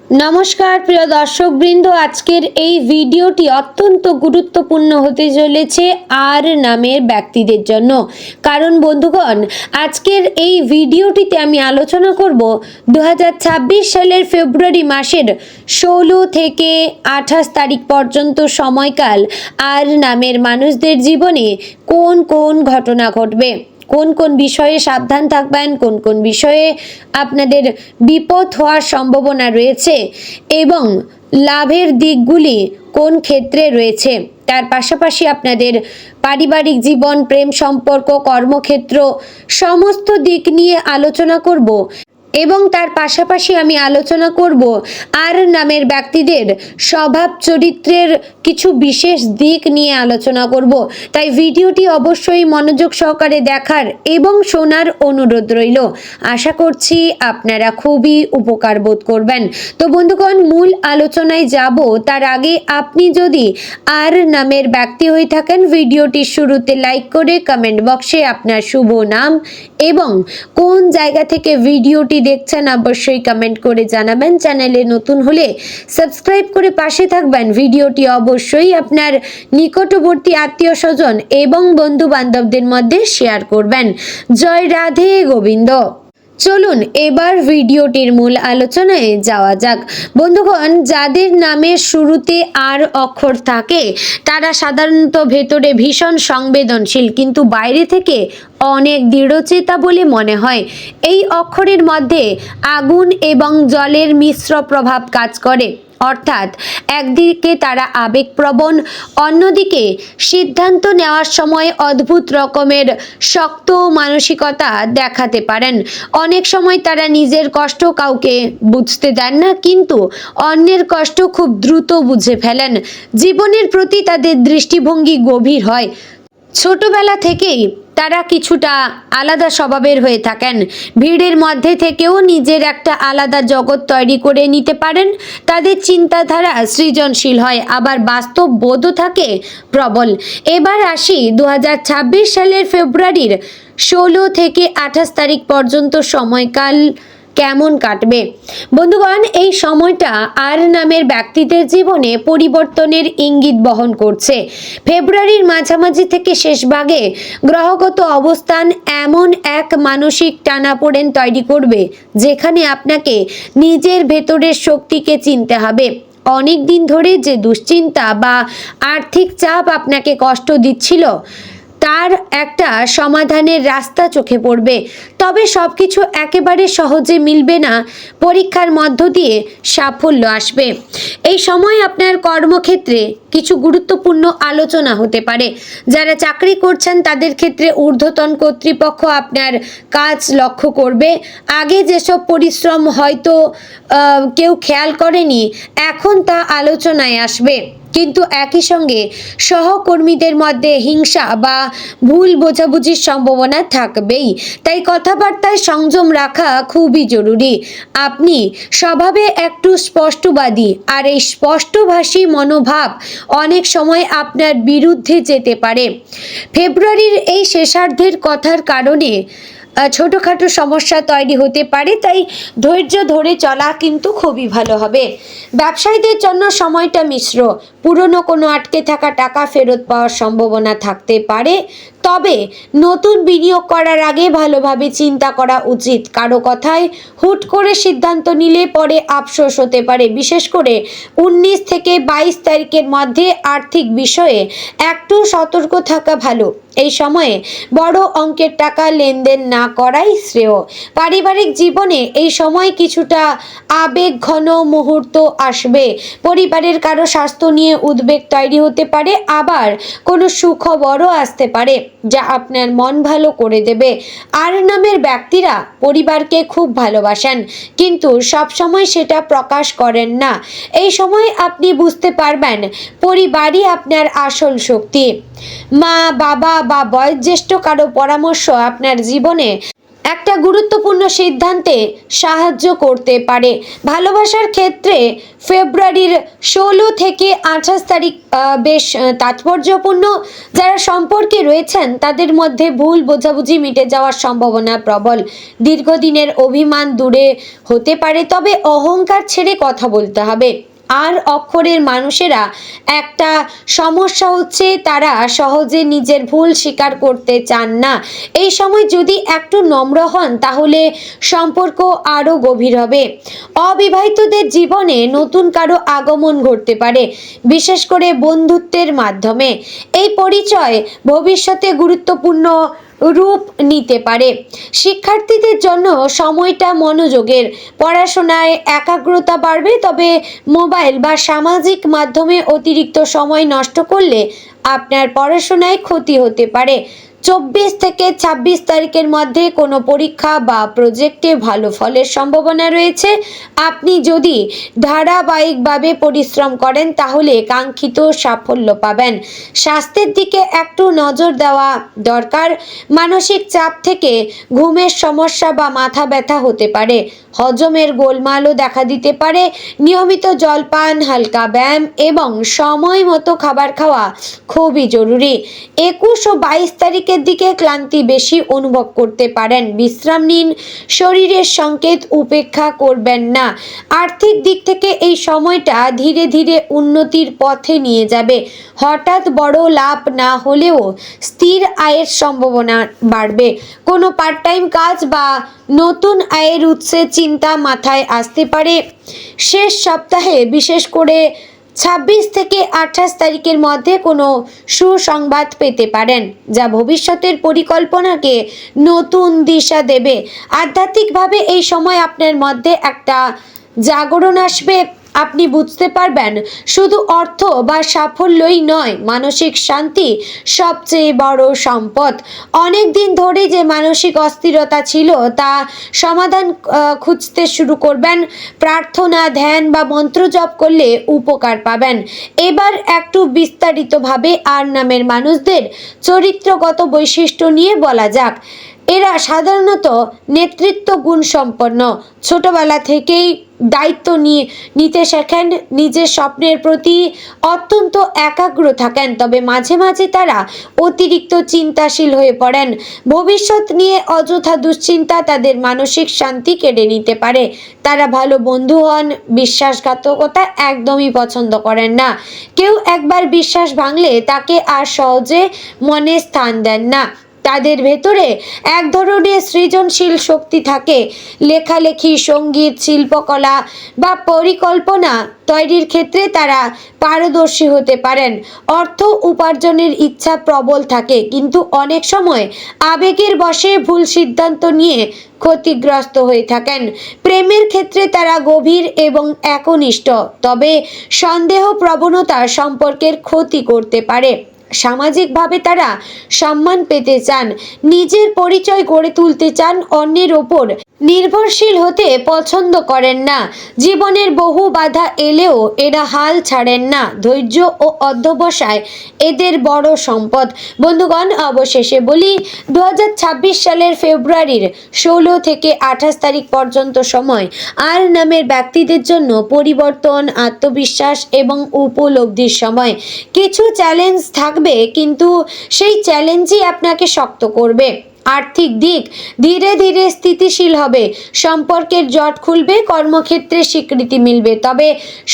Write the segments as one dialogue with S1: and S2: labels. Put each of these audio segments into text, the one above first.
S1: নমস্কার প্রিয় দর্শকবৃন্দ, আজকের এই ভিডিওটি অত্যন্ত গুরুত্বপূর্ণ হতে চলেছে আর নামের ব্যক্তিদের জন্য। কারণ বন্ধুগণ, আজকের এই ভিডিওটিতে আমি আলোচনা করব 2026 সালের ফেব্রুয়ারি মাসের 16 থেকে 28 তারিখ পর্যন্ত সময়কাল আর নামের মানুষদের জীবনে কোন কোন ঘটনা ঘটবে, কোন কোন বিষয়ে সাবধান থাকবেন, কোন কোন বিষয়ে আপনাদের বিপদ হওয়ার সম্ভাবনা রয়েছে এবং লাভের দিকগুলি কোন ক্ষেত্রে রয়েছে। তার পাশাপাশি আপনাদের পারিবারিক জীবন, প্রেম সম্পর্ক, কর্মক্ষেত্র সমস্ত দিক নিয়ে আলোচনা করব এবং তার পাশাপাশি আমি আলোচনা করব আর নামের ব্যক্তিদের স্বভাব চরিত্রের কিছু বিশেষ দিক নিয়ে আলোচনা করব। তাই ভিডিওটি অবশ্যই মনোযোগ সহকারে দেখার এবং শোনার অনুরোধ রইল। আশা করছি আপনারা খুবই উপকার বোধ করবেন। তো বন্ধুগণ, মূল আলোচনায় যাব তার আগে আপনি যদি আর নামের ব্যক্তি হয়ে থাকেন, ভিডিওটির শুরুতে লাইক করে কমেন্ট বক্সে আপনার শুভ নাম এবং কোন জায়গা থেকে ভিডিওটি দেখছেন অবশ্যই কমেন্ট করে জানাবেন। চ্যানেলে নতুন হলে সাবস্ক্রাইব করে পাশে থাকবেন। ভিডিওটি অবশ্যই আপনার নিকটবর্তী আত্মীয় স্বজন এবং বন্ধু বান্ধবদের মধ্যে শেয়ার করবেন। জয় রাধে গোবিন্দ। চলুন এবার ভিডিওটির মূল আলোচনায় যাওয়া যাক। বন্ধুগণ, যাদের নামের শুরুতে আর অক্ষর থাকে তারা সাধারণত ভেতরে ভীষণ সংবেদনশীল, কিন্তু বাইরে থেকে অনেক দৃঢ়চেতা বলে মনে হয়। এই অক্ষরের মধ্যে আগুন এবং জলের মিশ্র প্রভাব কাজ করে, অর্থাৎ একদিকে তারা আবেগপ্রবণ, অন্যদিকে সিদ্ধান্ত নেওয়ার সময় অদ্ভুত রকমের শক্ত মানসিকতা দেখাতে পারেন। অনেক সময় তারা নিজের কষ্ট কাউকে বুঝতে দেন না, কিন্তু অন্যের কষ্ট খুব দ্রুত বুঝে ফেলেন। জীবনের প্রতি তাদের দৃষ্টিভঙ্গি গভীর হয়। ছোটবেলা থেকেই তারা কিছুটা আলাদা স্বভাবের হয়ে থাকেন। ভিড়ের মধ্যে থেকেও নিজের একটা আলাদা জগৎ তৈরি করে নিতে পারেন। তাদের চিন্তাধারা সৃজনশীল হয়, আবার বাস্তব বোধও থাকে প্রবল। এবার আসি 2026 সালের ফেব্রুয়ারির 16 থেকে 28 তারিখ পর্যন্ত সময়কাল কেমন কাটবে। বন্ধুগণ, এই সময়টা আর নামের ব্যক্তিদের জীবনে পরিবর্তনের ইঙ্গিত বহন করছে। ফেব্রুয়ারির মাঝামাঝি থেকে শেষ ভাগে গ্রহগত অবস্থান এমন এক মানসিক টানাপোড়েন তৈরি করবে যেখানে আপনাকে নিজের ভেতরের শক্তিকে চিনতে হবে। অনেক দিন ধরে যে দুশ্চিন্তা বা আর্থিক চাপ আপনাকে কষ্ট দিচ্ছিল তার একটা সমাধানের রাস্তা চোখে পড়বে। তবে সবকিছু একেবারে সহজে মিলবে না, পরীক্ষার মধ্য দিয়ে সাফল্য আসবে। এই সময় আপনার কর্মক্ষেত্রে কিছু গুরুত্বপূর্ণ আলোচনা হতে পারে। যারা চাকরি করছেন তাদের ক্ষেত্রে ঊর্ধ্বতন কর্তৃপক্ষ আপনার কাজ লক্ষ্য করবে। আগে যেসব পরিশ্রম হয়তো কেউ খেয়াল করেনি, এখন তা আলোচনায় আসবে। কিন্তু একই সঙ্গে সহকর্মীদের মধ্যে হিংসা বা ভুল বোঝাবুঝির সম্ভাবনা থাকবেই। তাই কথাবার্তায় সংযম রাখা খুবই জরুরি। আপনি স্বভাবে একটু স্পষ্টবাদী, আর এই স্পষ্টভাষী মনোভাব অনেক সময় আপনার বিরুদ্ধে যেতে পারে। ফেব্রুয়ারির এই শেষার্ধের কথার কারণে ছোটোখাটো সমস্যা তৈরি হতে পারে, তাই ধৈর্য ধরে চলা কিন্তু খুবই ভালো হবে। ব্যবসায়ীদের জন্য সময়টা মিশ্র। পুরনো কোনো আটকে থাকা টাকা ফেরত পাওয়ার সম্ভাবনা থাকতে পারে, তবে নতুন বিনিয়োগ করার আগে ভালোভাবে চিন্তা করা উচিত। কারো কথায় হুট করে সিদ্ধান্ত নিলে পরে আফসোস হতে পারে। বিশেষ করে 19 থেকে 22 তারিখের মধ্যে আর্থিক বিষয়ে একটু সতর্ক থাকা ভালো। এই সময়ে বড় অঙ্কের টাকা লেনদেন না করাই শ্রেয়। পারিবারিক জীবনে এই সময় কিছুটা আবেগ ঘন মুহূর্ত আসবে। পরিবারের কারো স্বাস্থ্য নিয়ে উদ্বেগ তৈরি হতে পারে, আবার কোনো সুখবরও আসতে পারে যা আপনার মন ভালো করে দেবে। আর নামের ব্যক্তিরা পরিবারকে খুব ভালোবাসেন, কিন্তু সবসময় সেটা প্রকাশ করেন না। এই সময় আপনি বুঝতে পারবেন পরিবারই আপনার আসল শক্তি। মা, বাবা বা বয়োজ্যেষ্ঠ কারো পরামর্শ আপনার জীবনে একটা গুরুত্বপূর্ণ সিদ্ধান্তে সাহায্য করতে পারে। ভালোবাসার ক্ষেত্রে ফেব্রুয়ারির 16 থেকে 28 তারিখ বেশ তাৎপর্যপূর্ণ। যারা সম্পর্কে রয়েছেন তাদের মধ্যে ভুল বোঝাবুঝি মিটে যাওয়ার সম্ভাবনা প্রবল। দীর্ঘদিনের অভিমান দূরে হতে পারে, তবে অহংকার ছেড়ে কথা বলতে হবে। আর অক্ষরের মানুষেরা একটা সমস্যা হচ্ছে, তারা সহজে নিজের ভুল স্বীকার করতে চান না। এই সময় যদি একটু নম্র হন তাহলে সম্পর্ক আরও গভীর হবে। অবিবাহিতদের জীবনে নতুন কারো আগমন ঘটতে পারে, বিশেষ করে বন্ধুত্বের মাধ্যমে। এই পরিচয় ভবিষ্যতে গুরুত্বপূর্ণ রূপ নিতে পারে। শিক্ষার্থীদের জন্য সময়টা মনোযোগের। পড়াশোনায় একাগ্রতা বাড়বে, তবে মোবাইল বা সামাজিক মাধ্যমে অতিরিক্ত সময় নষ্ট করলে আপনার পড়াশোনায় ক্ষতি হতে পারে। 24 থেকে 26 তারিখের মধ্যে কোনো পরীক্ষা বা প্রজেক্টে ভালো ফলের সম্ভাবনা রয়েছে। আপনি যদি ধারাবাহিকভাবে পরিশ্রম করেন তাহলে কাঙ্ক্ষিত সাফল্য পাবেন। স্বাস্থ্যের দিকে একটু নজর দেওয়া দরকার। মানসিক চাপ থেকে ঘুমের সমস্যা বা মাথা ব্যথা হতে পারে। হজমের গোলমালও দেখা দিতে পারে। নিয়মিত জলপান, হালকা ব্যায়াম এবং সময় মতো খাবার খাওয়া খুবই জরুরি। 21 ও 22 তারিখের দিকে ক্লান্তি বেশি অনুভব করতে পারেন। বিশ্রাম নিন, শরীরের সংকেত উপেক্ষা করবেন না। আর্থিক দিক থেকে এই সময়টা ধীরে ধীরে উন্নতির পথে নিয়ে যাবে। হঠাৎ বড় লাভ না হলেও স্থির আয়ের সম্ভাবনা বাড়বে। কোনো পার্ট টাইম কাজ বা নতুন আয়ের উৎসের চিন্তা মাথায় আসতে পারে। শেষ সপ্তাহে বিশেষ করে 26 থেকে 28 তারিখের মধ্যে কোনো সুসংবাদ পেতে পারেন, যা ভবিষ্যতের পরিকল্পনাকে নতুন দিশা দেবে। আধ্যাত্মিকভাবে এই সময় আপনার মধ্যে একটা জাগরণ আসবে। আপনি বুঝতে পারবেন শুধু অর্থ বা সাফল্যই নয়, মানসিক শান্তি সবচেয়ে বড় সম্পদ। অনেক দিন ধরে যে মানসিক অস্থিরতা ছিল তা সমাধান খুঁজতে শুরু করবেন। প্রার্থনা, ধ্যান বা মন্ত্র জপ করলে উপকার পাবেন। এবার একটু বিস্তারিতভাবে আর নামের মানুষদের চরিত্রগত বৈশিষ্ট্য নিয়ে বলা যাক। এরা সাধারণত নেতৃত্ব গুণ সম্পন্ন। ছোটবেলা থেকেই দায়িত্ব নিতে শেখেন, নিজের স্বপ্নের প্রতি অত্যন্ত একাগ্র থাকেন, তবে মাঝে মাঝে তারা অতিরিক্ত চিন্তাশীল হয়ে পড়েন। ভবিষ্যৎ নিয়ে অযথা দুশ্চিন্তা তাদের মানসিক শান্তি কেড়ে নিতে পারে। তারা ভালো বন্ধু হন, বিশ্বাসঘাতকতা একদমই পছন্দ করেন না। কেউ একবার বিশ্বাস ভাঙলে তাকে আর সহজে মনে স্থান দেন না। তাদের ভেতরে এক ধরনের সৃজনশীল শক্তি থাকে। লেখালেখি, সঙ্গীত, শিল্পকলা বা পরিকল্পনা তৈরির ক্ষেত্রে তারা পারদর্শী হতে পারেন। অর্থ উপার্জনের ইচ্ছা প্রবল থাকে, কিন্তু অনেক সময় আবেগের বশে ভুল সিদ্ধান্ত নিয়ে ক্ষতিগ্রস্ত হয়ে থাকেন। প্রেমের ক্ষেত্রে তারা গভীর এবং একনিষ্ঠ, তবে সন্দেহ প্রবণতা সম্পর্কের ক্ষতি করতে পারে। সামাজিকভাবে তারা সম্মান পেতে চান, নিজের পরিচয় গড়ে তুলতে চান, অন্যের ওপর নির্ভরশীল হতে পছন্দ করেন না। জীবনের বহু বাধা এলেও এরা হাল ছাড়েন না। ধৈর্য ও অধ্যবসায় এদের বড় সম্পদ। বন্ধুগণ, অবশেষে বলি 2026 সালের ফেব্রুয়ারির 16 থেকে 28 তারিখ পর্যন্ত সময় আর নামের ব্যক্তিদের জন্য পরিবর্তন, আত্মবিশ্বাস এবং উপলব্ধির সময়। কিছু চ্যালেঞ্জ থাকবে, কিন্তু সেই চ্যালেঞ্জই আপনাকে শক্ত করবে। আর্থিক দিক ধীরে ধীরে স্থিতিশীল হবে, সম্পর্কের জট খুলবে, কর্মক্ষেত্রে স্বীকৃতি মিলবে, তবে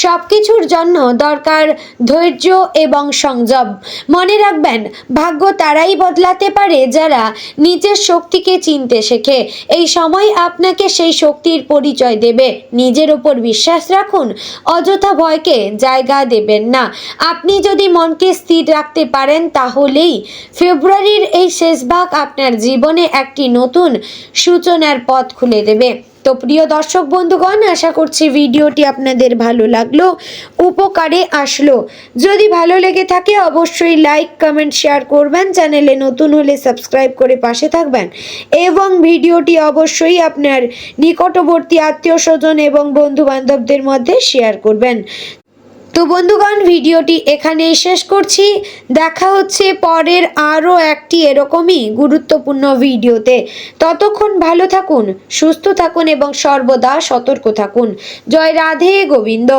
S1: সবকিছুর জন্য দরকার ধৈর্য এবং সংযম। মনে রাখবেন, ভাগ্য তারাই বদলাতে পারে যারা নিজের শক্তিকে চিনতে শেখে। এই সময় আপনাকে সেই শক্তির পরিচয় দেবে। নিজের ওপর বিশ্বাস রাখুন, অযথা ভয়কে জায়গা দেবেন না। আপনি যদি মনকে স্থির রাখতে পারেন তাহলেই ফেব্রুয়ারির এই শেষ ভাগ আপনার জীবনে একটি নতুন সূচনার পথ খুলে দেবে। তো প্রিয় দর্শক বন্ধুগণ, আশা করছি ভিডিওটি আপনাদের ভালো লাগলো, উপকারে আসলো। যদি ভালো লেগে থাকে অবশ্যই লাইক, কমেন্ট, শেয়ার করবেন। চ্যানেলে নতুন হলে সাবস্ক্রাইব করে পাশে থাকবেন এবং ভিডিওটি অবশ্যই আপনার নিকটবর্তী আত্মীয় স্বজন এবং বন্ধু বান্ধবদের মধ্যে শেয়ার করবেন। তো বন্ধুগণ, ভিডিওটি এখানেই শেষ করছি। দেখা হচ্ছে পরের আরও একটি এরকমই গুরুত্বপূর্ণ ভিডিওতে। ততক্ষণ ভালো থাকুন, সুস্থ থাকুন এবং সর্বদা সতর্ক থাকুন। জয় রাধে গোবিন্দ।